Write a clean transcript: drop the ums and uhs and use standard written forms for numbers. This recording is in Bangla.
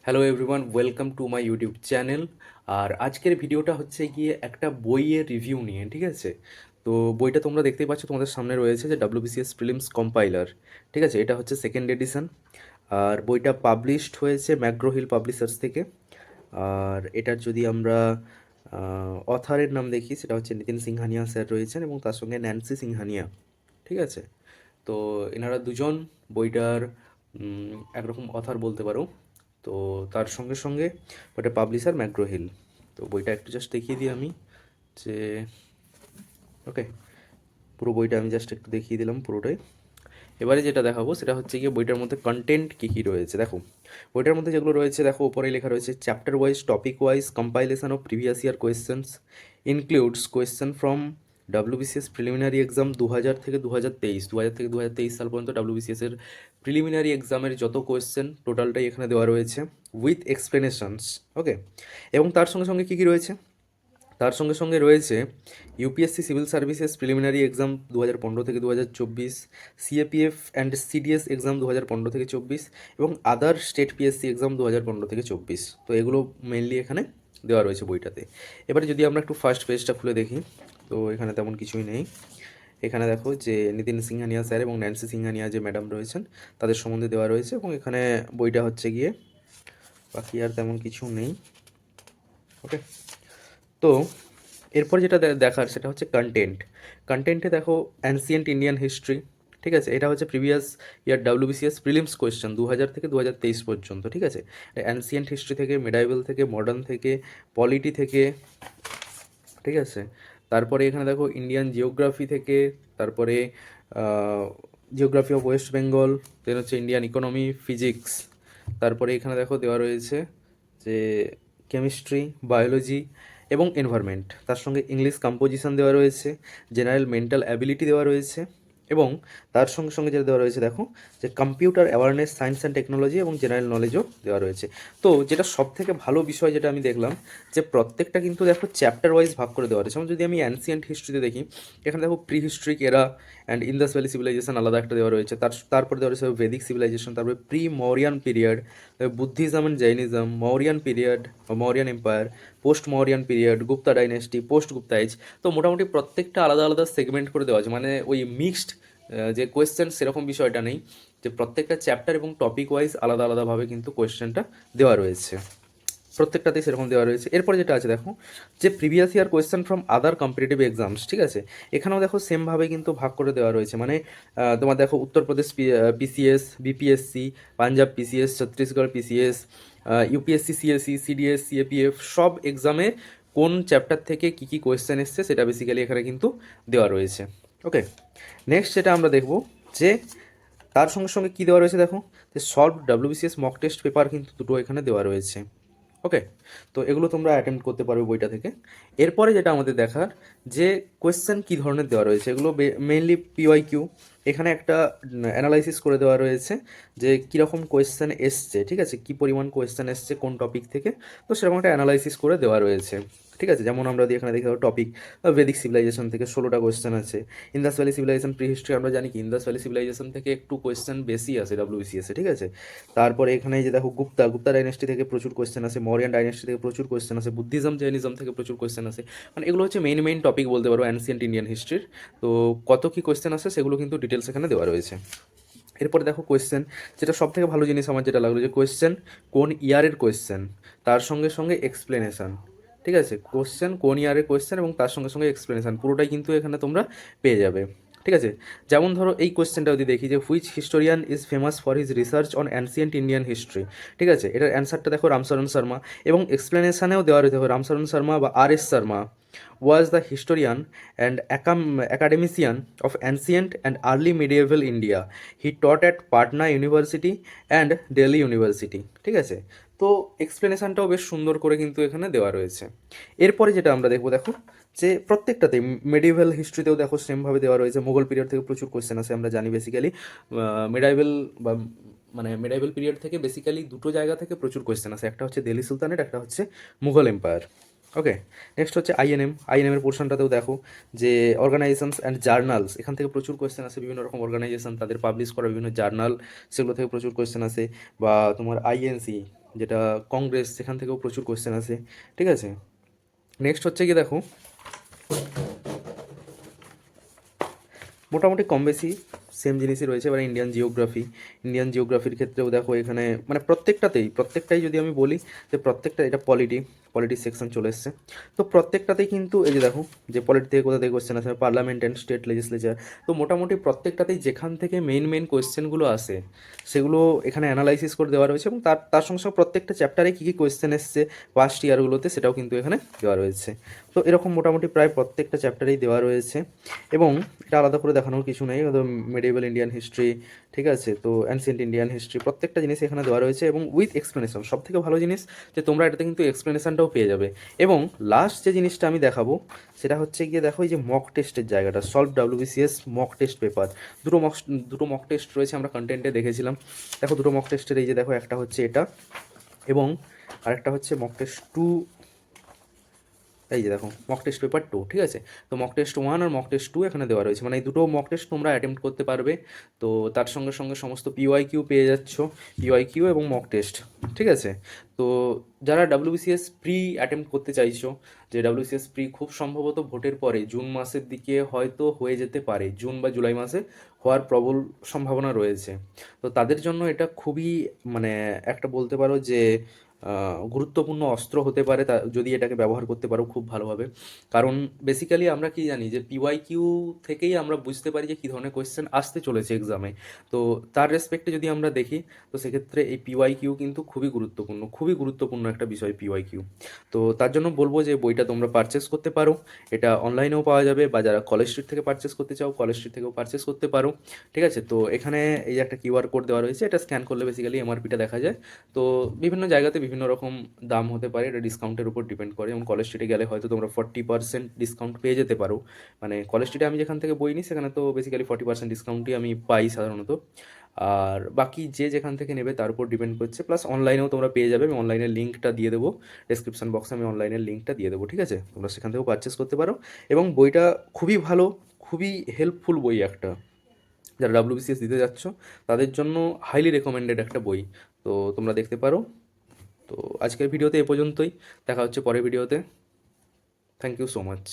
Hello everyone, welcome to my YouTube channel. আর আজকের ভিডিওটা হচ্ছে গিয়ে একটা বইয়ের রিভিউ নিয়ে, ঠিক আছে? তো বইটা তোমরা দেখতেই পাচ্ছ, তোমাদের সামনে রয়েছে যে ডাব্লিউবিসিএস প্রিলিমস কম্পাইলার, ঠিক আছে? এটা হচ্ছে সেকেন্ড এডিশন। আর বইটা পাবলিশড হয়েছে ম্যাকগ্রো হিল পাবলিশার্স থেকে। আর এটার যদি আমরা অথারের নাম দেখি, সেটা হচ্ছে নিতিন সিংহানিয়া স্যার রয়েছেন এবং তার সঙ্গে ন্যান্সি সিংহানিয়া, ঠিক আছে? তো এনারা দুজন বইটার একরকম অথার বলতে পারো। তো তার সঙ্গে সঙ্গে বইটা পাবলিশার ম্যাকগ্রো হিল। তো বইটা একটু জাস্ট দেখিয়ে দিই আমি, যে ওকে, পুরো বইটা আমি জাস্ট একটু দেখিয়ে দিলাম পুরোটাই। এবারে যেটা দেখাবো সেটা হচ্ছে গিয়ে বইটার মধ্যে কন্টেন্ট কী কী রয়েছে। দেখো, বইটার মধ্যে যেগুলো রয়েছে, দেখো ওপরে লেখা রয়েছে chapter wise topic wise compilation of previous year questions includes question from WBCS preliminary exam 2000 থেকে 2023, 2000 থেকে 2023 সাল পর্যন্ত ডাব্লিউবিসিএস এর প্রিলিমিনারি এক্সামের যত কোয়েশ্চেন টোটালটাই এখানে দেওয়া রয়েছে উইথ এক্সপ্লেনেশনস। ওকে, এবং তার সঙ্গে সঙ্গে কী কী রয়েছে, তার সঙ্গে সঙ্গে রয়েছে UPSC civil services preliminary exam 2015 থেকে 2024, সিএপিএফ অ্যান্ড সিডিএস এক্সাম 2015 থেকে 24 এবং আদার স্টেট পিএসসি এক্সাম 2015 থেকে 24। তো এগুলো মেনলি এখানে দেওয়া রয়েছে বইটাতে। এবারে যদি আমরা একটু ফার্স্ট পেজটা খুলে দেখি, তো এখানে তেমন কিছুই নেই। এখানে দেখো যে নিতিন সিংহানিয়া স্যার এবং ন্যান্সি সিংহানিয়া যে ম্যাডাম রয়েছেন তাদের সম্বন্ধে দেওয়া রয়েছে, এবং এখানে বইটা হচ্ছে গিয়ে বাকি আর তেমন কিছু নেই। ওকে, তো এরপর যেটা দেখার সেটা হচ্ছে কন্টেন্টে দেখো অ্যানসিয়েন্ট ইন্ডিয়ান হিস্ট্রি, ঠিক আছে? এটা হচ্ছে previous year WBCS prelims question 2000 থেকে 2023 পর্যন্ত, ঠিক আছে? অ্যানসিয়েন্ট হিস্ট্রি থেকে, মিডাইভেল থেকে, মডার্ন থেকে, পলিটি থেকে, ঠিক আছে? তারপরে এখানে দেখো ইন্ডিয়ান জিওগ্রাফি থেকে, তারপরে জিওগ্রাফি অফ ওয়েস্ট বেঙ্গল, দেন হচ্ছে ইন্ডিয়ান ইকোনমি, ফিজিক্স। তারপরে এখানে দেখো দেওয়া রয়েছে যে কেমিস্ট্রি, বায়োলজি এবং এনভায়রনমেন্ট। তার সঙ্গে ইংলিশ কম্পোজিশন দেওয়া রয়েছে, জেনারেল মেন্টাল অ্যাবিলিটি দেওয়া রয়েছে, এবং তার সঙ্গে সঙ্গে যেটা দেওয়া রয়েছে দেখো যে computer awareness, science and technology এবং জেনারেল নলেজও দেওয়া রয়েছে। তো যেটা সব থেকে ভালো বিষয় যেটা আমি দেখলাম, যে প্রত্যেকটা কিন্তু দেখো চ্যাপ্টার ওয়াইজ ভাগ করে দেওয়া রয়েছে। যেমন যদি আমি অ্যানসিয়েন্ট হিস্ট্রিতে দেখি, এখানে দেখো প্রি হিস্ট্রিক এরা অ্যান্ড ইন্দাস ভ্যালি সিভিলাইজেশন আলাদা একটা দেওয়া রয়েছে। তারপরে দেওয়া রয়েছে ভেদিক সিভিলাইজেশন, তারপরে pre Mauryan period, Buddhism and Jainism, Mauryan period বা Mauryan empire, post Mauryan period, Gupta dynasty, post Gupta age. তো মোটামুটি প্রত্যেকটা আলাদা আলাদা সেগমেন্ট করে দেওয়া আছে, মানে ওই মিক্সড যে কোয়েশ্চেন সেরকম বিষয়টা নেই, যে প্রত্যেকটা চ্যাপ্টার এবং টপিক ওয়াইজ আলাদা আলাদাভাবে কিন্তু কোয়েশ্চেনটা দেওয়া রয়েছে, প্রত্যেকটাতেই সেরকম দেওয়া রয়েছে। এরপর যেটা আছে দেখো যে previous year question from other competitive exams, ঠিক আছে? এখানেও দেখো সেমভাবে কিন্তু ভাগ করে দেওয়া রয়েছে, মানে তোমার দেখো Uttar Pradesh PCS, BPSC, Punjab PCS, Chhattisgarh PCS, UPSC, CSC, CDS, CAPF সব এক্সামে কোন চ্যাপ্টার থেকে কী কী কোয়েশ্চেন এসছে সেটা বেসিক্যালি এখানে কিন্তু দেওয়া রয়েছে। ওকে, নেক্সট যেটা আমরা দেখব, যে তার সঙ্গে সঙ্গে কী দেওয়া রয়েছে দেখো, যে solve WBCS mock test paper কিন্তু দুটো এখানে দেওয়া রয়েছে। ওকে, তো এগুলো তোমরা অ্যাটেম্প্ট করতে পারবে বইটা থেকে। এরপরে যেটা আমাদের দেখার, যে কোয়েশ্চেন কী ধরনের দেওয়া রয়েছে, এগুলো মেইনলি পিওয়াই কিউ। এখানে একটা অ্যানালাইসিস করে দেওয়া রয়েছে যে কীরকম কোয়েশ্চেন এসছে, ঠিক আছে? কী পরিমাণ কোয়েশ্চেন এসছে কোন টপিক থেকে, তো সেরকম একটা অ্যানালাইসিস করে দেওয়া রয়েছে, ঠিক আছে? যেমন আমরা যদি এখানে দেখি টপিক ভেদিক সিভিলাইজেশন থেকে 16টা কোয়েশ্চেন আছে। Indus valley civilisation prehistory আমরা জানি কি ইন্দাস ভ্যালি সিভিলাইজেশন থেকে একটু কোয়েশ্চেন বেশি আছে ডাব্লিউবিসিএসে, ঠিক আছে? তারপরে এখানে যে দেখো গুপ্তা ডাইনেস্টি থেকে প্রচুর কোয়েশ্চেন আছে, মৌরিয়ান ডাইনেস্টি থেকে প্রচুর কোয়েশ্চেন আছে, বুদ্ধিজম জৈনিজম থেকে প্রচুর কোয়েশ্চেন আছে। মানে এগুলো হচ্ছে মেইন টপিক বলতে পারো অ্যানসিয়েন্ট ইন্ডিয়ান হিস্ট্রির। তো কত কী কোয়েশ্চেন আছে সেগুলো কিন্তু ডিটেলস এখানে দেওয়া রয়েছে। এরপরে দেখো কোয়েশ্চেন, যেটা সব থেকে ভালো জিনিস আমার যেটা লাগলো, যে কোয়েশ্চেন কোন ইয়ারের কোয়েশ্চেন, তার সঙ্গে সঙ্গে এক্সপ্লেনেশন, ঠিক আছে? কোয়েশ্চেন কোন ইয়ারের কোয়েশ্চেন এবং তার সঙ্গে সঙ্গে এক্সপ্লেনেশন পুরোটাই কিন্তু এখানে তোমরা পেয়ে যাবে, ঠিক আছে? যেমন ধরো এই কোয়েশ্চেনটা যদি দেখি, যে which historian is famous for his research on ancient Indian history, ঠিক আছে? এটার অ্যান্সারটা দেখো রামচরণ শর্মা, এবং এক্সপ্লেনেশানেও দেওয়া রয়েছে রামচরণ শর্মা বা R S Sharma was the historian and academician of ancient and early medieval India. He taught at Patna University and Delhi University, ঠিক আছে? তো এক্সপ্লেনেশনটাও বেশ সুন্দর করে কিন্তু এখানে দেওয়া রয়েছে। এরপরে যেটা আমরা দেখবো, দেখো যে প্রত্যেকটাতে মেডিভেল হিস্ট্রিতেও দেখো সেমভাবে দেওয়া রয়েছে। মুঘল পিরিয়ড থেকে প্রচুর কোয়েশ্চেন আছে, আমরা জানি বেসিক্যালি মেডাইভেল বা মানে মেডাইভেল পিরিয়ড থেকে বেসিক্যালি দুটো জায়গা থেকে প্রচুর কোয়েশ্চেন আছে, একটা হচ্ছে দিল্লি সুলতানেট, একটা হচ্ছে মুঘল এম্পায়ার। ওকে, নেক্সট হচ্ছে আইএনএমের পোর্শনটাতেও দেখো যে অর্গানাইজেশনস অ্যান্ড জার্নালস, এখান থেকে প্রচুর কোয়েশ্চেন আছে। বিভিন্ন রকম অর্গানাইজেশন তাদের পাবলিশ করা বিভিন্ন জার্নাল, সেগুলো থেকে প্রচুর কোয়েশ্চেন আছে। বা তোমার আইএনসি, যেটা কংগ্রেস, সেখান থেকেও প্রচুর কোয়েশ্চেন আসে, ঠিক আছে। নেক্সট হচ্ছে কি দেখো, মোটামুটি কম বেশি সেম জিনিসই রয়েছে। এবার ইন্ডিয়ান জিওগ্রাফির ক্ষেত্রেও দেখো এখানে মানে প্রত্যেকটাই যদি আমি বলি যে প্রত্যেকটা, এটা পলিটি সেকশন চলে এসছে, তো প্রত্যেকটাতেই কিন্তু এই যে দেখো যে পলিটি থেকে কোথা থেকে কোয়েশ্চেন আসে, পার্লামেন্ট অ্যান্ড স্টেট লেজিসলেচার, তো মোটামুটি প্রত্যেকটাতেই যেখান থেকে মেন কোয়েশ্চেনগুলো আসে সেগুলো এখানে অ্যানালাইসিস করে দেওয়া রয়েছে, এবং তার তার সঙ্গে সঙ্গে প্রত্যেকটা চ্যাপ্টারে কী কী কোয়েশ্চেন এসছে পাস্ট ইয়ারগুলোতে সেটাও কিন্তু এখানে দেওয়া রয়েছে। তো এরকম মোটামুটি প্রায় প্রত্যেকটা চ্যাপ্টারেই দেওয়া রয়েছে, এবং এটা আলাদা করে দেখানোর কিছু নেই। মেডিভেল ইন্ডিয়ান হিস্ট্রি, ঠিক আছে, তো অ্যানসিয়েন্ট ইন্ডিয়ান হিস্ট্রি, প্রত্যেকটা জিনিস এখানে দেওয়া রয়েছে এবং উইথ এক্সপ্লেনেশন। সব থেকে ভালো জিনিস যে তোমরা এটাতে কিন্তু এক্সপ্লেনেশনটাও পেয়ে যাবে। এবং লাস্ট যে জিনিসটা আমি দেখাবো সেটা হচ্ছে গিয়ে দেখো এই যে মক টেস্টের জায়গাটা, solve WBCS mock test paper, দুটো মক টেস্ট রয়েছে, আমরা কন্টেন্টে দেখেছিলাম। দেখো দুটো মক টেস্টের, এই যে দেখো একটা হচ্ছে এটা এবং আরেকটা হচ্ছে মক টেস্ট 2, এই যে দেখো মক টেস্ট পেপার 2, ঠিক আছে। তো মক টেস্ট 1 আর মক টেস্ট 2 এখানে দেওয়া রয়েছে, মানে এই দুটো মক টেস্ট তোমরা অ্যাটেম্প্ট করতে পারবে। তো তার সঙ্গে সঙ্গে সমস্ত পিওয়াই কিউ পেয়ে যাচ্ছ, পিওয়াই কিউ এবং মক টেস্ট, ঠিক আছে। তো যারা ডাব্লিউবিসিএস প্রি অ্যাটেম্প্ট করতে চাইছো, যে ডাব্লিউবিসিএস প্রি খুব সম্ভবত ভোটের পরে জুন মাসের দিকে হয়তো হয়ে যেতে পারে, জুন বা জুলাই মাসে হওয়ার প্রবল সম্ভাবনা রয়েছে, তো তাদের জন্য এটা খুবই মানে একটা বলতে পারো যে গুরুত্বপূর্ণ অস্ত্র হতে পারে, তা যদি এটাকে ব্যবহার করতে পারো খুব ভালোভাবে। কারণ বেসিক্যালি আমরা কি জানি যে পিওয়াই কিউ থেকেই আমরা বুঝতে পারি যে কী ধরনের কোয়েশ্চেন আসতে চলেছে এক্সামে। তো তার রেসপেক্টে যদি আমরা দেখি, তো সেক্ষেত্রে এই পিওয়াই কিউ কিন্তু খুবই গুরুত্বপূর্ণ একটা বিষয় পিওয়াই কিউ। তো তার জন্য বলবো যে বইটা তোমরা পারচেস করতে পারো, এটা অনলাইনেও পাওয়া যাবে, বা যারা কলেজ স্ট্রিট থেকে পারচেস করতে চাও কলেজ স্ট্রিট থেকেও পারচেস করতে পারো, ঠিক আছে। তো এখানে এই যে একটা কিউআর কোড দেওয়া রয়েছে, এটা স্ক্যান করলে বেসিক্যালি এমআরপিটা দেখা যায়। তো বিভিন্ন জায়গাতে বিভিন্ন রকম দাম হতে পারে, এটা ডিসকাউন্টের উপর ডিপেন্ড করে, এবং কলেজ স্ট্রিটে গেলে হয়তো তোমরা 40% ডিসকাউন্ট পেয়ে যেতে পারো। মানে কলেজ স্ট্রিটে আমি যেখান থেকে বই নিই সেখানে তো বেসিক্যালি 40% ডিসকাউন্টই আমি পাই সাধারণত। আর বাকি যে যেখান থেকে নেবে তার উপর ডিপেন্ড করছে, প্লাস অনলাইনেও তোমরা পেয়ে যাবে, আমি অনলাইনের লিঙ্কটা দিয়ে দেবো ডেসক্রিপশন বক্সে, আমি অনলাইনের লিঙ্কটা দিয়ে দেবো, ঠিক আছে। তোমরা সেখান থেকেও পারচেস করতে পারো, এবং বইটা খুবই ভালো, খুবই হেল্পফুল বই একটা, যারা ডাব্লিউবিসিএস দিতে যাচ্ছ তাদের জন্য হাইলি রেকমেন্ডেড একটা বই। তো তোমরা দেখতে পারো। তো আজকের ভিডিওতে এ পর্যন্তই, দেখা হচ্ছে পরের ভিডিওতে। Thank you so much.